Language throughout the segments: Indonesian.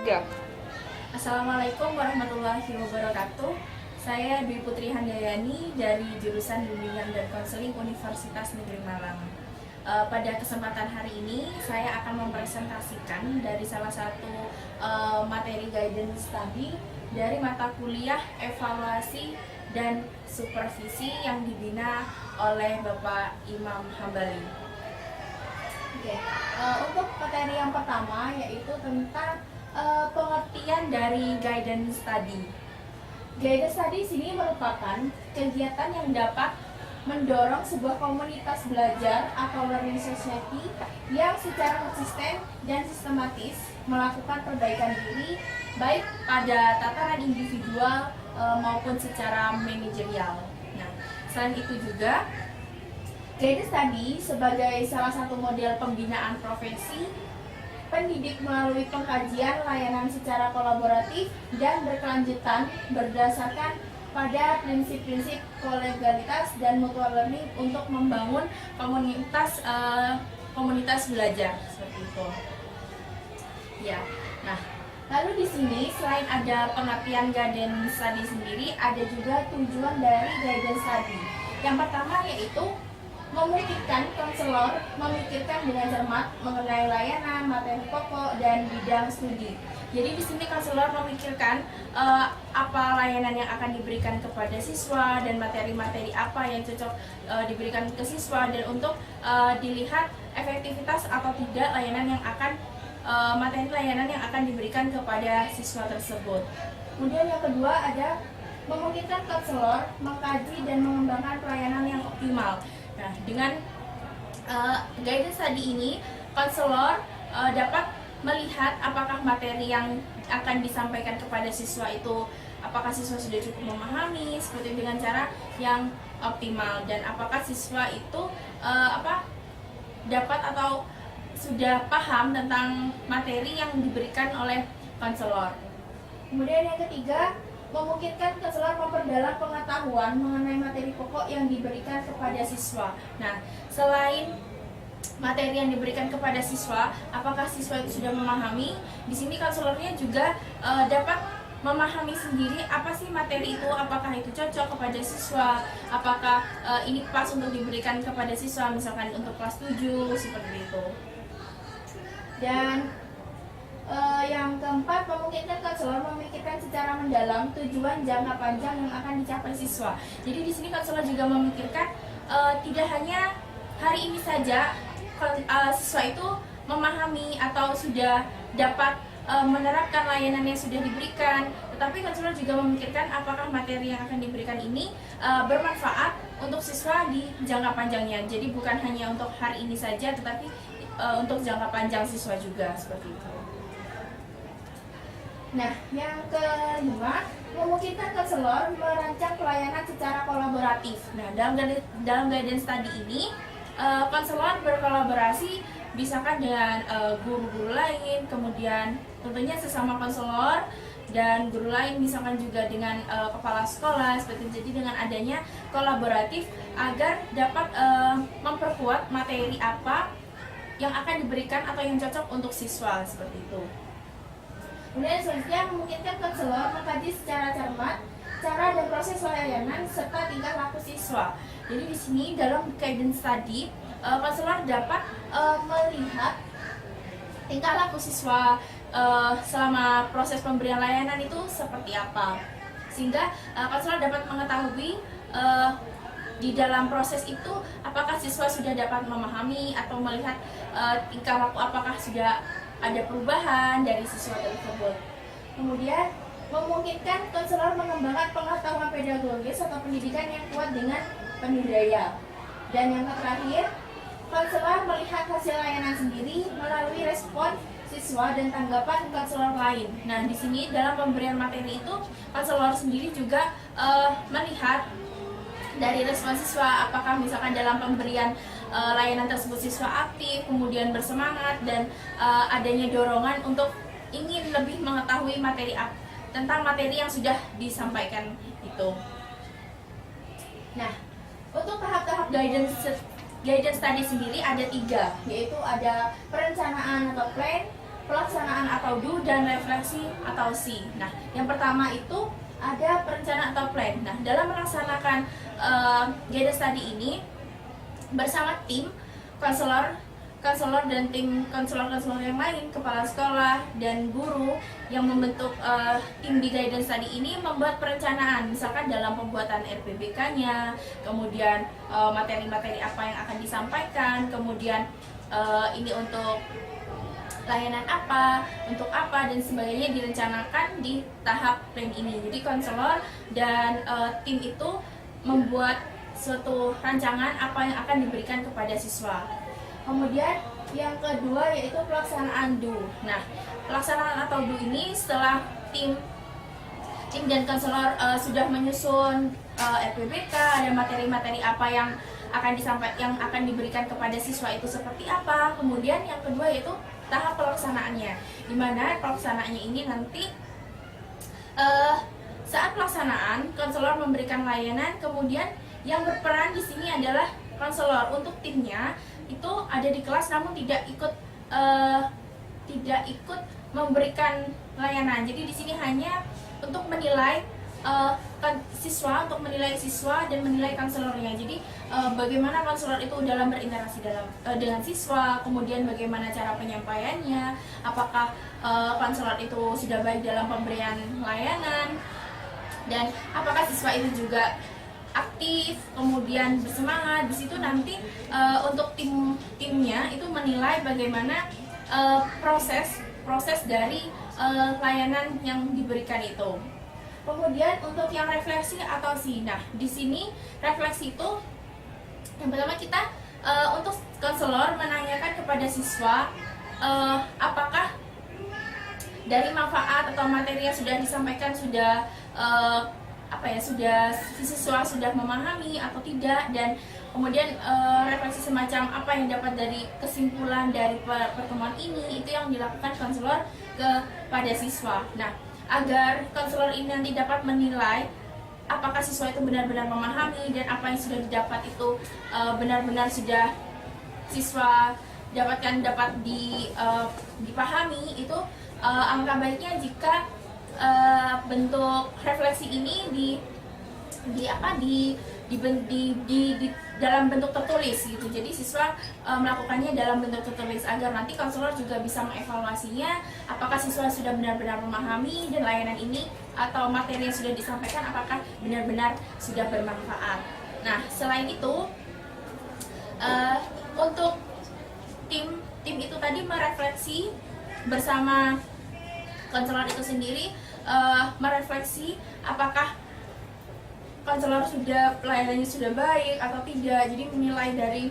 3. Assalamualaikum warahmatullahi wabarakatuh. Saya Dwi Putri Handayani dari jurusan Bimbingan dan Konseling Universitas Negeri Malang. Pada kesempatan hari ini saya akan mempresentasikan dari salah satu materi guidance study dari mata kuliah evaluasi dan supervisi yang dibina oleh Bapak Imam Hambali. Untuk materi yang pertama yaitu tentang pengertian dari guidance study. Guidance study sini merupakan kegiatan yang dapat mendorong sebuah komunitas belajar atau learning society yang secara konsisten dan sistematis melakukan perbaikan diri baik pada tataran individual maupun secara manajerial. Nah, selain itu juga guidance study sebagai salah satu model pembinaan profesi pendidik melalui pengkajian layanan secara kolaboratif dan berkelanjutan berdasarkan pada prinsip-prinsip kolegalitas dan mutual learning untuk membangun komunitas belajar seperti itu. Ya. Nah, lalu di sini selain ada pengertian guidance study sendiri, ada juga tujuan dari guidance study. Yang pertama yaitu memungkinkan konselor memikirkan dengan cermat mengenai layanan, materi pokok, dan bidang studi. Jadi di sini konselor memikirkan apa layanan yang akan diberikan kepada siswa dan materi-materi apa yang cocok diberikan ke siswa, dan untuk dilihat efektivitas atau tidak layanan yang akan materi layanan yang akan diberikan kepada siswa tersebut. Kemudian yang kedua ada memungkinkan konselor mengkaji dan mengembangkan pelayanan yang optimal. Nah, dengan guidance study ini, konselor dapat melihat apakah materi yang akan disampaikan kepada siswa itu, apakah siswa sudah cukup memahami seperti dengan cara yang optimal, dan apakah siswa itu dapat atau sudah paham tentang materi yang diberikan oleh konselor. Kemudian yang ketiga, memungkinkan konselor memperdalam pengetahuan mengenai materi pokok yang diberikan kepada siswa. Nah, selain materi yang diberikan kepada siswa, apakah siswa itu sudah memahami? Di sini konselornya juga dapat memahami sendiri apa sih materi itu, apakah itu cocok kepada siswa, apakah ini pas untuk diberikan kepada siswa, misalkan untuk kelas 7 seperti itu. Dan yang keempat, memungkinkan konselor memikirkan secara mendalam tujuan jangka panjang yang akan dicapai siswa. Jadi di sini konselor juga memikirkan tidak hanya hari ini saja siswa itu memahami atau sudah dapat menerapkan layanan yang sudah diberikan, tetapi konselor juga memikirkan apakah materi yang akan diberikan ini bermanfaat untuk siswa di jangka panjangnya. Jadi bukan hanya untuk hari ini saja, tetapi untuk jangka panjang siswa juga seperti itu. Nah, yang kelima, memungkinkan konselor merancang pelayanan secara kolaboratif. Nah, dalam guidance study ini, konselor berkolaborasi misalkan dengan guru-guru lain, kemudian tentunya sesama konselor dan guru lain, misalkan juga dengan kepala sekolah, seperti itu. Jadi dengan adanya kolaboratif agar dapat memperkuat materi apa yang akan diberikan atau yang cocok untuk siswa seperti itu. Kemudian selanjutnya, memungkinkan konselor mengkaji secara cermat cara dan proses layanan serta tingkah laku siswa. Jadi di sini dalam guidance study, konselor dapat melihat tingkah laku siswa selama proses pemberian layanan itu seperti apa, sehingga konselor dapat mengetahui di dalam proses itu apakah siswa sudah dapat memahami atau melihat tingkah laku apakah sudah ada perubahan dari siswa tersebut. Kemudian memungkinkan konselor mengembangkan pengetahuan pedagogis atau pendidikan yang kuat dengan penuh daya. Dan yang terakhir, konselor melihat hasil layanan sendiri melalui respon siswa dan tanggapan konselor lain. Nah, di sini dalam pemberian materi itu konselor sendiri juga melihat dari respon siswa, apakah misalkan dalam pemberian layanan tersebut siswa aktif, kemudian bersemangat, dan adanya dorongan untuk ingin lebih mengetahui tentang materi yang sudah disampaikan itu. Nah, untuk tahap-tahap guidance study sendiri ada 3, yaitu ada perencanaan atau plan, pelaksanaan atau do, dan refleksi atau see. Nah, yang pertama itu ada perencanaan atau plan. Nah, dalam melaksanakan guidance study ini bersama tim konselor dan tim konselor yang lain, kepala sekolah dan guru yang membentuk tim di guidance study ini membuat perencanaan, misalkan dalam pembuatan RPBK-nya, kemudian materi-materi apa yang akan disampaikan, kemudian ini untuk layanan apa, untuk apa, dan sebagainya direncanakan di tahap plan ini. Jadi konselor dan tim itu membuat suatu rancangan apa yang akan diberikan kepada siswa. Kemudian yang kedua yaitu pelaksanaan do. Nah, pelaksanaan atau do ini setelah tim dan konselor sudah menyusun RPBK, ada materi-materi apa yang akan diberikan kepada siswa itu seperti apa. Kemudian yang kedua yaitu tahap pelaksanaannya, di mana pelaksanaannya ini nanti saat pelaksanaan konselor memberikan layanan, kemudian yang berperan di sini adalah konselor. Untuk timnya itu ada di kelas namun tidak ikut memberikan layanan. Jadi di sini hanya untuk menilai siswa dan menilai konselornya. Jadi bagaimana konselor itu dalam berinteraksi dengan siswa, kemudian bagaimana cara penyampaiannya, apakah konselor itu sudah baik dalam pemberian layanan, dan apakah siswa itu juga aktif, kemudian bersemangat. Di situ nanti untuk timnya itu menilai bagaimana proses dari layanan yang diberikan itu. Kemudian untuk yang refleksi atau see. Nah, di sini refleksi itu yang pertama kita untuk konselor menanyakan kepada siswa apakah dari manfaat atau materi yang sudah disampaikan sudah siswa sudah memahami atau tidak, dan kemudian refleksi semacam apa yang dapat dari kesimpulan dari pertemuan ini, itu yang dilakukan konselor kepada siswa. Nah, agar konselor ini nanti dapat menilai apakah siswa itu benar-benar memahami dan apa yang sudah didapat itu benar-benar sudah siswa dapat dipahami, itu alangkah baiknya jika bentuk refleksi ini dalam bentuk tertulis gitu. Jadi siswa melakukannya dalam bentuk tertulis agar nanti konselor juga bisa mengevaluasinya apakah siswa sudah benar-benar memahami dan layanan ini atau materi yang sudah disampaikan apakah benar-benar sudah bermanfaat. Nah, selain itu untuk tim itu tadi merefleksi bersama konselor itu sendiri, merefleksi apakah konselor layanannya sudah baik atau tidak. Jadi menilai dari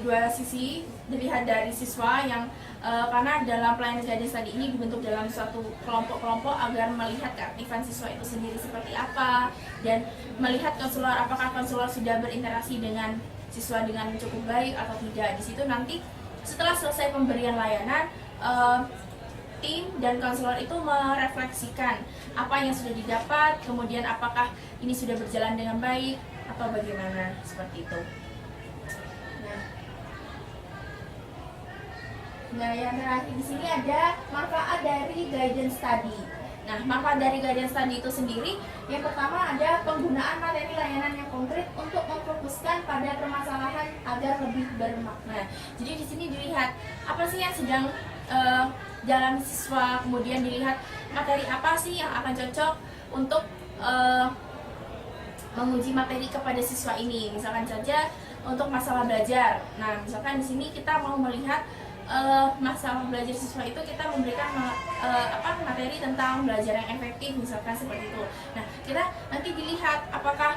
dua sisi, dilihat dari siswa yang karena dalam pelayanan guidance tadi ini dibentuk dalam suatu kelompok-kelompok agar melihat keaktifan siswa itu sendiri seperti apa, dan melihat apakah konselor sudah berinteraksi dengan siswa dengan cukup baik atau tidak. Di situ nanti setelah selesai pemberian layanan, tim dan konselor itu merefleksikan apa yang sudah didapat, kemudian apakah ini sudah berjalan dengan baik atau bagaimana, seperti itu. Nah, yang terakhir di sini ada manfaat dari guidance study. Nah, manfaat dari guidance study itu sendiri, yang pertama ada penggunaan materi layanan yang konkret untuk memfokuskan pada permasalahan agar lebih bermakna. Jadi di sini dilihat apa sih yang sedang jalan siswa, kemudian dilihat materi apa sih yang akan cocok untuk menguji materi kepada siswa ini. Misalkan saja untuk masalah belajar. Nah, misalkan di sini kita mau melihat masalah belajar siswa itu, kita memberikan materi tentang belajar yang efektif, misalkan seperti itu. Nah, kita nanti dilihat apakah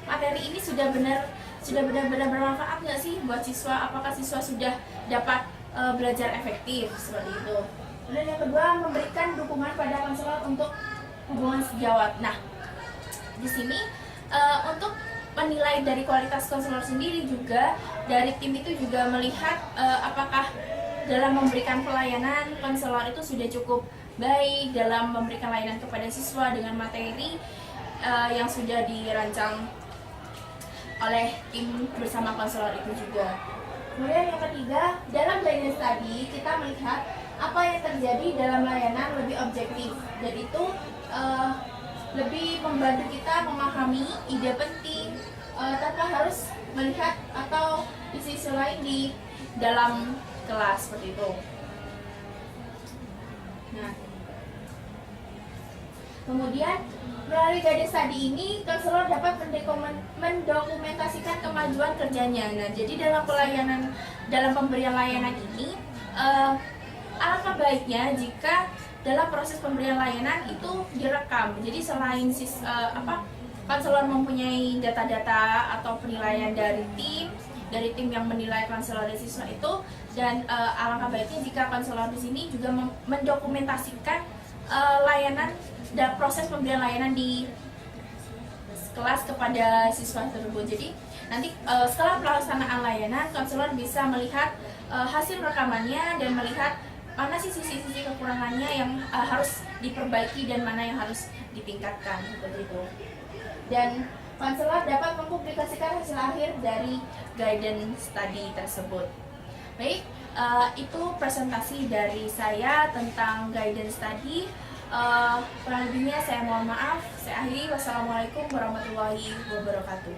materi ini sudah benar-benar bermanfaat nggak sih buat siswa, apakah siswa sudah dapat belajar efektif, seperti itu. Dan yang kedua, memberikan dukungan pada konselor untuk hubungan sejawat. Nah, di sini untuk menilai dari kualitas konselor sendiri juga, dari tim itu juga melihat apakah dalam memberikan pelayanan konselor itu sudah cukup baik dalam memberikan layanan kepada siswa dengan materi yang sudah dirancang oleh tim bersama konselor itu juga. Kemudian yang ketiga, dalam guidance study kita melihat apa yang terjadi dalam layanan lebih objektif, dan itu lebih membantu kita memahami ide penting tanpa harus melihat atau sisi lain di dalam kelas seperti itu. Nah, kemudian melalui guidance study ini, konselor dapat mendokumentasikan kemajuan kerjanya. Nah, jadi dalam pemberian layanan ini, alangkah baiknya jika dalam proses pemberian layanan itu direkam. Jadi selain konselor mempunyai data-data atau penilaian dari tim yang menilai konselor dan siswa itu, dan alangkah baiknya jika konselor di sini juga mendokumentasikan layanan dan proses pemberian layanan di kelas kepada siswa tersebut. Jadi nanti setelah pelaksanaan layanan, konselor bisa melihat hasil rekamannya dan melihat mana sih sisi-sisi kekurangannya yang harus diperbaiki dan mana yang harus ditingkatkan seperti itu. Dan konselor dapat mempublikasikan hasil akhir dari guidance study tersebut. Baik, itu presentasi dari saya tentang guidance study. Kurang lebihnya saya mohon maaf. Saya akhiri. Wassalamualaikum warahmatullahi wabarakatuh.